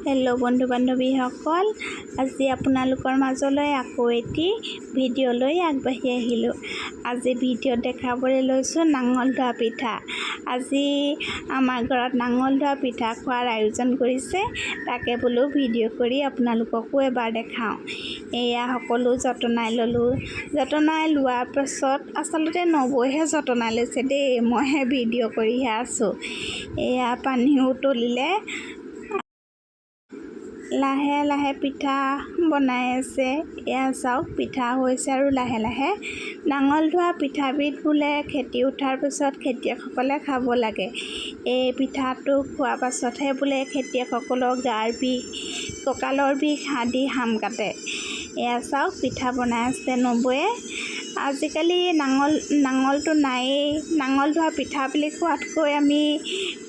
Hello' বন্ধু বান্ধৱীসকল, আজি আপোনালোকৰ মাজলৈ আকৌ এটি ভিডিঅ' লৈ আগবাঢ়ি আহিলোঁ। আজি ভিডিঅ'ত দেখাবলৈ লৈছোঁ নাঙল ধোৱা পিঠা। আজি আমাৰ ঘৰত নাঙল ধোৱা পিঠা খোৱাৰ আয়োজন কৰিছে, তাকে বোলো ভিডিঅ' কৰি আপোনালোককো এবাৰ দেখাওঁ। এয়া সকলো যতনাই ল'লোঁ। যতনাই লোৱাৰ পাছত আচলতে নবৌহে যতনাই লৈছে দেই, মইহে ভিডিঅ' কৰিহে আছোঁ। এয়া পানীও উতলিলে, লাহে লাহে পিঠা বনাই আছে। এয়া চাওক, পিঠা হৈছে আৰু লাহে লাহে। নাঙল ধোৱা পিঠাবিধ বোলে খেতি উঠাৰ পিছত খেতিয়কসকলে খাব লাগে। এই পিঠাটো খোৱাৰ পাছতহে বোলে খেতিয়কসকলৰ গাৰ বিষ, কঁকালৰ বিষ আদি হাম কাটে। এয়া চাওক, পিঠা বনাই আছে নবৌৱে। আজিকালি নাঙলটো নায়েই। নাঙল ধোৱা পিঠা বুলি কোৱাতকৈ আমি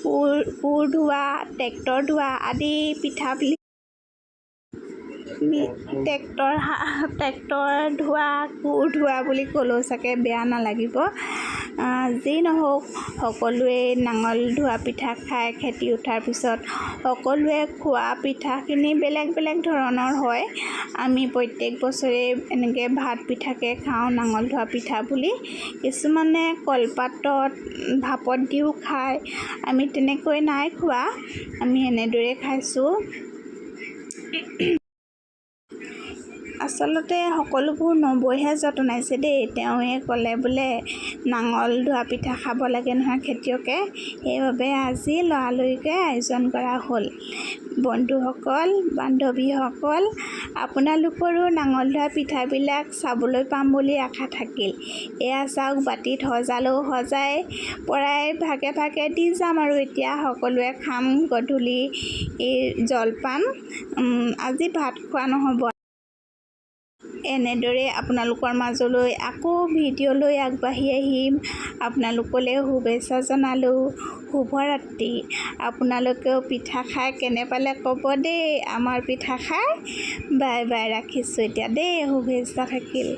কোৰ ধোৱা, ট্ৰেক্টৰ ধোৱা আদি পিঠা বুলি ট্ৰেক্টৰ ধোৱা, কোৰ ধোৱা বুলি ক'লেও চাগে বেয়া নালাগিব। যি নহওক, সকলোৱে নাঙল ধোৱা পিঠা খায়। খেতি উঠাৰ পিছত সকলোৱে খোৱা পিঠাখিনি বেলেগ বেলেগ ধৰণৰ হয়। আমি প্ৰত্যেক বছৰে এনেকৈ ভাত পিঠাকে খাওঁ, নাঙল ধোৱা পিঠা বুলি। কিছুমানে কলপাতত ভাপত দিও খায়, আমি তেনেকৈ নাই খোৱা, আমি এনেদৰে খাইছোঁ। আচলতে সকলোবোৰ নবৌহে যতনাইছে দেই। তেওঁৱে ক'লে বোলে নাঙল ধোৱা পিঠা খাব লাগে নহয় খেতিয়কে, সেইবাবে আজি লৰালৰিকৈ আয়োজন কৰা হ'ল। বন্ধুসকল, বান্ধৱীসকল, আপোনালোকৰো নাঙল ধোৱা পিঠাবিলাক চাবলৈ পাম বুলি আশা থাকিল। এয়া চাওক, বাতিত সজালোঁ, সজাই পৰাই ভাগে ভাগে দি যাম আৰু এতিয়া সকলোৱে খাম গধূলি জলপান। আজি ভাত খোৱা নহ'ব। এনেদৰে আপোনালোকৰ মাজলৈ আকৌ ভিডিঅ' লৈ আগবাঢ়ি আহিম। আপোনালোকলৈ শুভেচ্ছা জনালোঁ। শুভৰাত্ৰি। আপোনালোকেও পিঠা খাই কেনে পালে ক'ব দেই, আমাৰ পিঠা খাই। বাই বাই, ৰাখিছোঁ এতিয়া দেই, শুভেচ্ছা থাকিল।